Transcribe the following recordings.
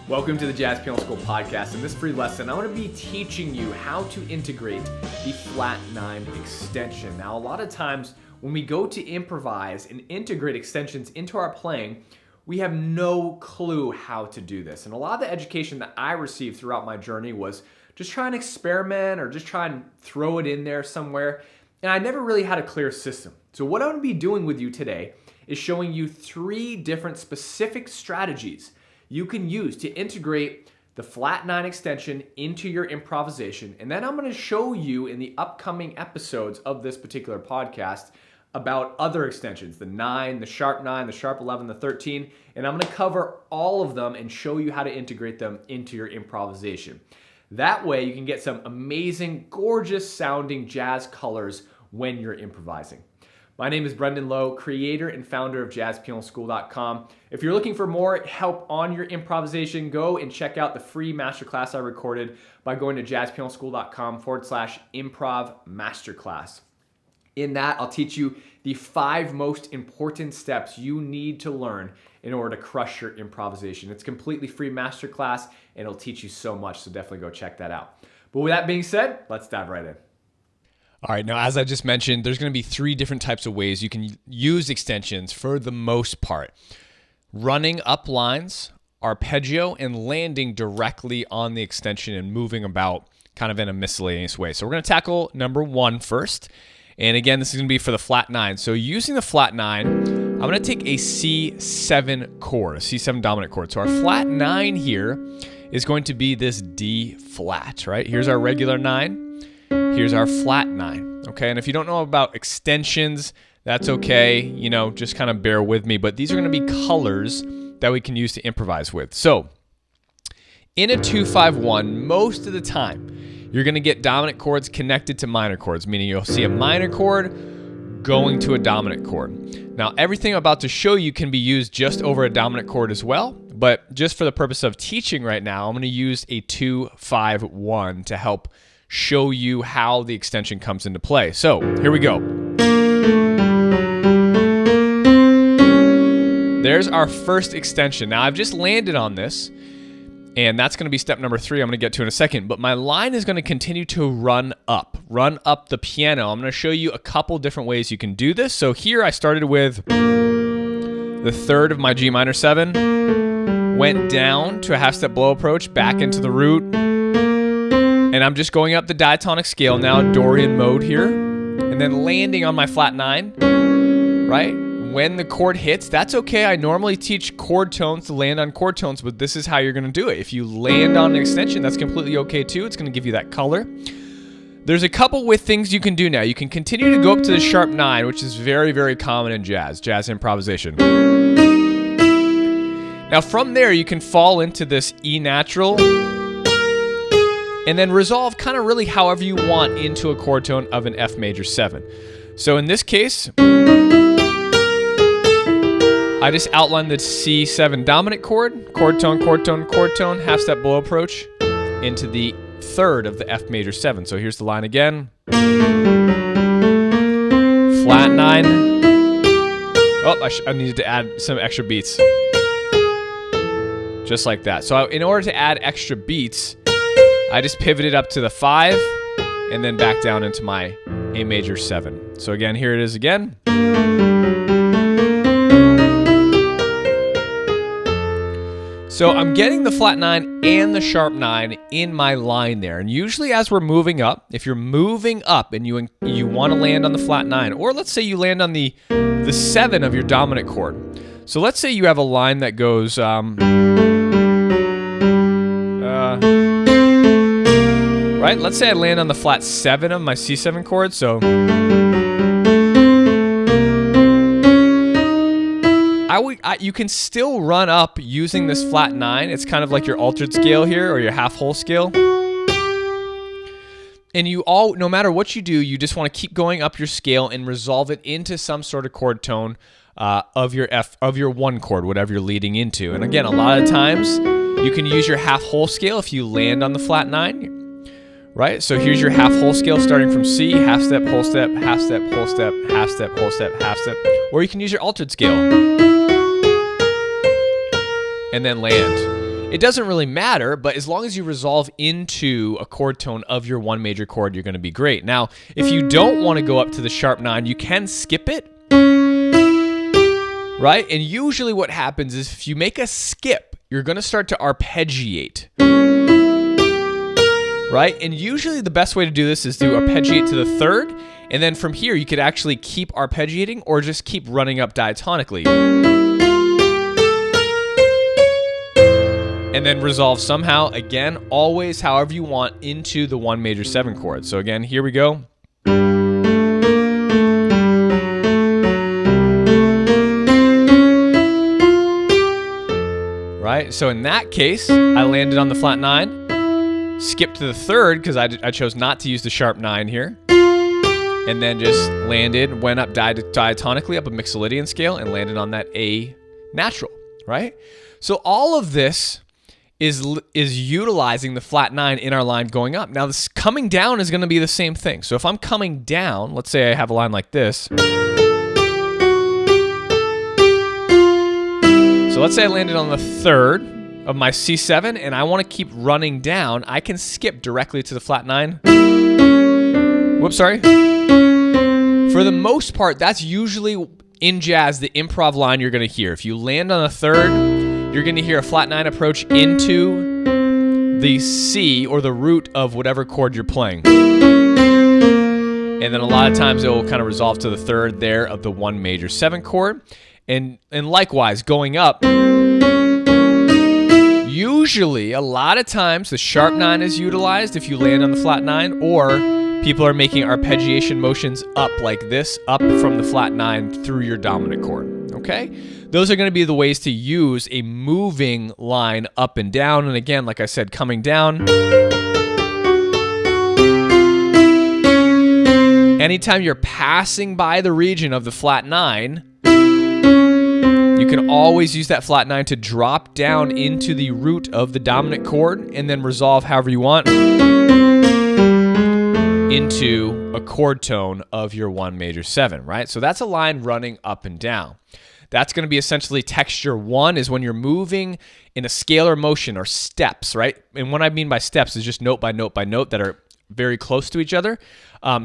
Welcome to the Jazz Piano School podcast. In this free lesson, I'm going to be teaching you how to integrate the flat 9 extension. Now, a lot of times when we go to improvise and integrate extensions into our playing, we have no clue how to do this. And a lot of the education that I received throughout my journey was just try and experiment or just try and throw it in there somewhere. And I never really had a clear system. So what I'm going to be doing with you today is showing you 3 different specific strategies you can use to integrate the flat 9 extension into your improvisation. And then I'm going to show you in the upcoming episodes of this particular podcast about other extensions, the 9, the sharp 9, the sharp 11, the 13, and I'm going to cover all of them and show you how to integrate them into your improvisation. That way you can get some amazing, gorgeous sounding jazz colors when you're improvising. My name is Brendan Lowe, creator and founder of jazzpianoschool.com. If you're looking for more help on your improvisation, go and check out the free masterclass I recorded by going to jazzpianoschool.com/improv masterclass. In that, I'll teach you the 5 most important steps you need to learn in order to crush your improvisation. It's a completely free masterclass and it'll teach you so much, so definitely go check that out. But with that being said, let's dive right in. All right, now as I just mentioned, there's going to be 3 different types of ways you can use extensions for the most part. Running up lines, arpeggio, and landing directly on the extension and moving about kind of in a miscellaneous way. So we're going to tackle number 1 first. And again, this is going to be for the flat 9. So using the flat 9, I'm going to take a C7 chord, a C7 dominant chord. So our flat 9 here is going to be this D flat, right? Here's our regular 9. Here's our flat 9, okay? And if you don't know about extensions, that's okay. You know, just kind of bear with me. But these are going to be colors that we can use to improvise with. So in a 2-5-1, most of the time, you're going to get dominant chords connected to minor chords, meaning you'll see a minor chord going to a dominant chord. Now, everything I'm about to show you can be used just over a dominant chord as well. But just for the purpose of teaching right now, I'm going to use a 2-5-1 to help show you how the extension comes into play. So here we go. There's our first extension. Now I've just landed on this, and that's going to be step number 3 I'm going to get to in a second. But my line is going to continue to run up the piano. I'm going to show you a couple different ways you can do this. So here I started with the 3rd of my G minor 7, went down to a half step blow approach, back into the root, and I'm just going up the diatonic scale now, Dorian mode here, and then landing on my flat 9, right? When the chord hits, that's okay. I normally teach chord tones to land on chord tones, but this is how you're going to do it. If you land on an extension, that's completely okay too. It's going to give you that color. There's a couple with things you can do now. You can continue to go up to the sharp 9, which is very, very common in jazz improvisation. Now from there, you can fall into this E natural, and then resolve kind of really however you want into a chord tone of an F major 7. So in this case, I just outlined the C7 dominant chord, chord tone, half step blow approach into the 3rd of the F major 7. So here's the line again. Flat 9. Oh, I needed to add some extra beats. Just like that. So in order to add extra beats, I just pivoted up to the 5 and then back down into my A major 7. So again, here it is again. So I'm getting the flat 9 and the sharp 9 in my line there. And usually as we're moving up, if you're moving up and you want to land on the flat 9, or let's say you land on the 7 of your dominant chord. So let's say you have a line that goes right? Let's say I land on the flat 7 of my C7 chord, so you can still run up using this flat 9. It's kind of like your altered scale here, or your half whole scale. And no matter what you do, you just want to keep going up your scale and resolve it into some sort of chord tone of your 1 chord, whatever you're leading into. And again, a lot of times you can use your half whole scale if you land on the flat 9. Right? So here's your half whole scale starting from C, half step, whole step, half step, whole step, half step, whole step, half step. Or you can use your altered scale and then land. it doesn't really matter, but as long as you resolve into a chord tone of your one major chord, you're going to be great. Now, if you don't want to go up to the sharp 9, you can skip it, right? And usually what happens is if you make a skip, you're going to start to arpeggiate, right? And usually the best way to do this is to arpeggiate to the 3rd, and then from here you could actually keep arpeggiating or just keep running up diatonically. And then resolve somehow, again, always however you want, into the 1 major 7 chord. So again, here we go. Right, so in that case, I landed on the flat 9, skipped to the 3rd because I chose not to use the sharp 9 here, and then just landed, went up diatonically up a Miscellaneous scale and landed on that A natural, right? So all of this is utilizing the flat 9 in our line going up. Now this coming down is going to be the same thing. So if I'm coming down, let's say I have a line like this. So let's say I landed on the 3rd of my C7 and I want to keep running down, I can skip directly to the flat 9. Whoops, sorry. For the most part, that's usually in jazz the improv line you're going to hear. If you land on the 3rd, you're going to hear a flat 9 approach into the C or the root of whatever chord you're playing. And then a lot of times it will kind of resolve to the 3rd there of the 1 major 7 chord. And likewise, going up, usually a lot of times the sharp 9 is utilized if you land on the flat 9, or people are making arpeggiation motions up like this, up from the flat 9 through your dominant chord, okay? Those are going to be the ways to use a moving line up and down. And again, like I said, coming down. Anytime you're passing by the region of the flat 9, you can always use that flat 9 to drop down into the root of the dominant chord and then resolve however you want into a chord tone of your 1 major 7, right? So that's a line running up and down. That's going to be essentially texture 1 is when you're moving in a scalar motion or steps, right? And what I mean by steps is just note by note by note that are very close to each other.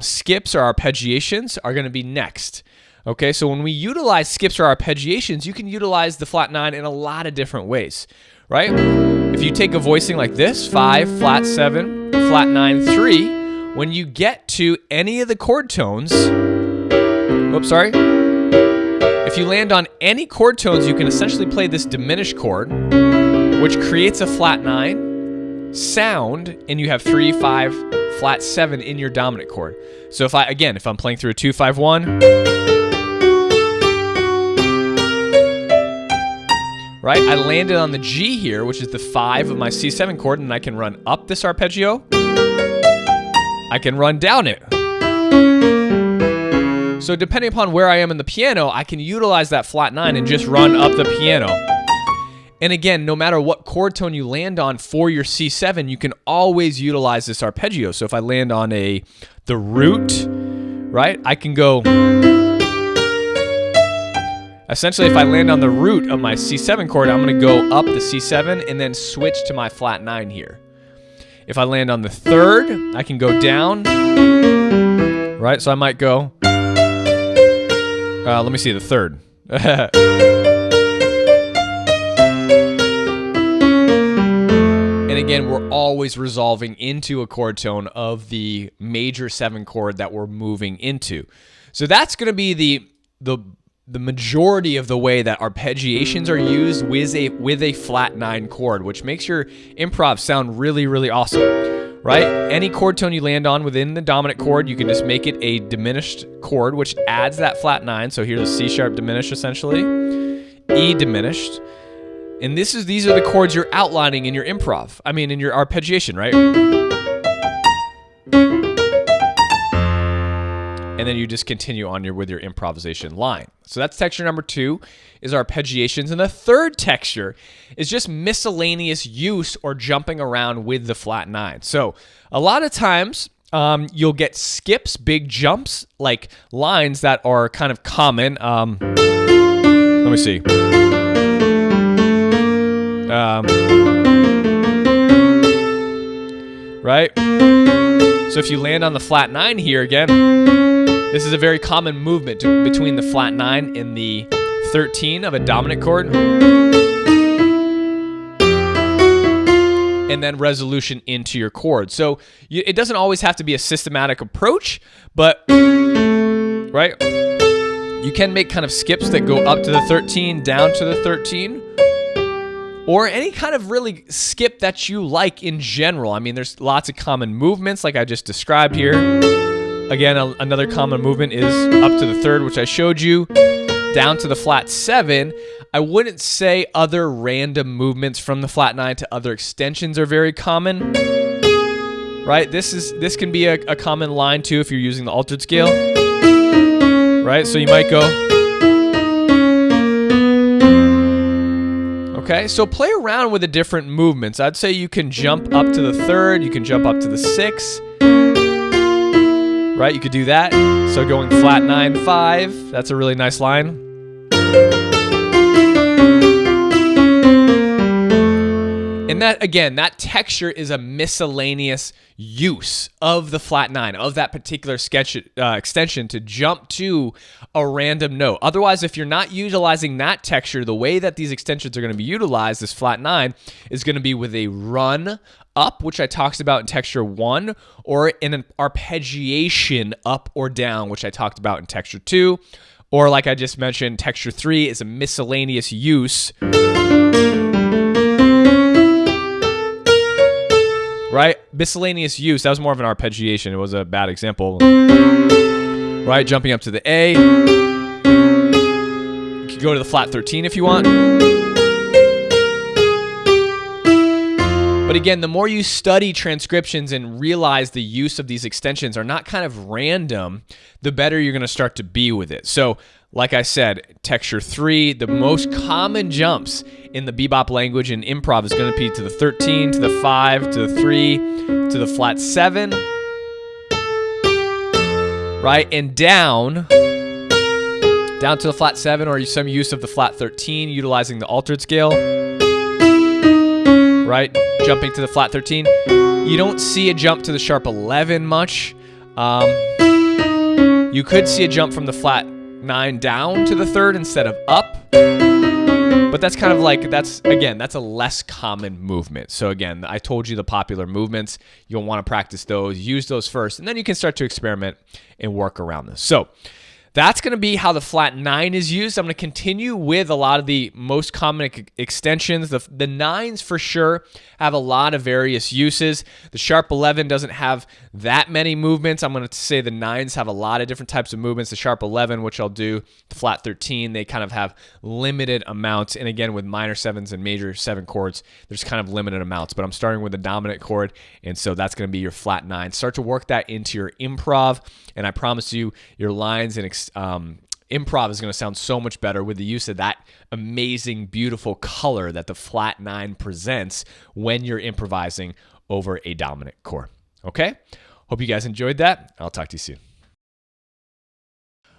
Skips or arpeggiations are going to be next. Okay, so when we utilize skips or arpeggiations, you can utilize the flat 9 in a lot of different ways, right? If you take a voicing like this, 5, flat 7, flat 9, 3, when you get to any of the chord tones, if you land on any chord tones, you can essentially play this diminished chord, which creates a flat 9 sound, and you have 3, 5, flat 7 in your dominant chord. So if I'm playing through a 2, 5, 1, right? I landed on the G here, which is the 5 of my C7 chord, and I can run up this arpeggio. I can run down it. So depending upon where I am in the piano, I can utilize that flat 9 and just run up the piano. And again, no matter what chord tone you land on for your C7, you can always utilize this arpeggio. So if I land on the root, right, I can go. Essentially, if I land on the root of my C7 chord, I'm going to go up the C7 and then switch to my flat 9 here. If I land on the 3rd, I can go down, right? So I might go, let me see the 3rd. And again, we're always resolving into a chord tone of the major 7 chord that we're moving into. So that's going to be the majority of the way that arpeggiations are used with a flat 9 chord, which makes your improv sound really, really awesome, right? Any chord tone you land on within the dominant chord, you can just make it a diminished chord, which adds that flat 9. So here's a C sharp diminished, essentially, E diminished. And these are the chords you're outlining in your improv. In your arpeggiation, right? And then you just continue on with your improvisation line. So that's texture number 2 is arpeggiations. And the third texture is just miscellaneous use or jumping around with the flat 9. So a lot of times you'll get skips, big jumps, like lines that are kind of common. Let me see. Right? So if you land on the flat 9 here again, this is a very common movement between the flat 9 and the 13 of a dominant chord. And then resolution into your chord. So it doesn't always have to be a systematic approach, but, right? You can make kind of skips that go up to the 13, down to the 13, or any kind of really skip that you like in general. I mean, there's lots of common movements like I just described here. Again, another common movement is up to the 3rd, which I showed you, down to the flat 7. I wouldn't say other random movements from the flat 9 to other extensions are very common, right? This can be a common line too if you're using the altered scale, right? So you might go, okay, so play around with the different movements. I'd say you can jump up to the 3rd, you can jump up to the 6th, right? You could do that. So going flat 9, 5, that's a really nice line. And that, again, that texture is a miscellaneous use of the flat 9, of that particular extension to jump to a random note. Otherwise, if you're not utilizing that texture, the way that these extensions are going to be utilized, this flat 9, is going to be with a run up, which I talked about in texture 1, or in an arpeggiation up or down, which I talked about in texture 2. Or like I just mentioned, texture 3 is a miscellaneous use. Right? Miscellaneous use, that was more of an arpeggiation. It was a bad example. Right? Jumping up to the A. You could go to the flat 13 if you want. But again, the more you study transcriptions and realize the use of these extensions are not kind of random, the better you're going to start to be with it. So, like I said, texture 3, the most common jumps in the bebop language in improv is going to be to the 13, to the 5, to the 3, to the flat 7, right? And down to the flat 7, or some use of the flat 13, utilizing the altered scale, right? Jumping to the flat 13. You don't see a jump to the sharp 11 much. You could see a jump from the flat 9 down to the 3rd instead of up. But that's kind of like, that's a less common movement. So again, I told you the popular movements. You'll want to practice those, use those first, and then you can start to experiment and work around this. So that's going to be how the flat 9 is used. I'm going to continue with a lot of the most common extensions. The 9s for sure have a lot of various uses. The sharp 11 doesn't have that many movements. I'm going to say the 9s have a lot of different types of movements. The sharp 11, which I'll do, the flat 13, they kind of have limited amounts. And again, with minor 7s and major 7 chords, there's kind of limited amounts. But I'm starting with the dominant chord, and so that's going to be your flat 9. Start to work that into your improv, and I promise you, your lines and improv is going to sound so much better with the use of that amazing, beautiful color that the flat 9 presents when you're improvising over a dominant chord. Okay? Hope you guys enjoyed that. I'll talk to you soon.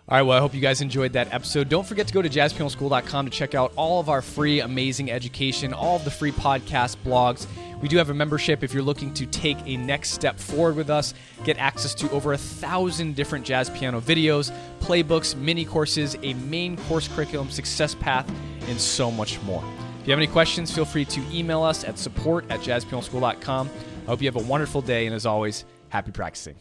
All right, well, I hope you guys enjoyed that episode. Don't forget to go to jazzpianoschool.com to check out all of our free, amazing education, all of the free podcast blogs. We do have a membership if you're looking to take a next step forward with us, get access to over 1,000 different jazz piano videos, playbooks, mini courses, a main course curriculum, success path, and so much more. If you have any questions, feel free to email us at support@jazzpianoschool.com. I hope you have a wonderful day, and as always, happy practicing.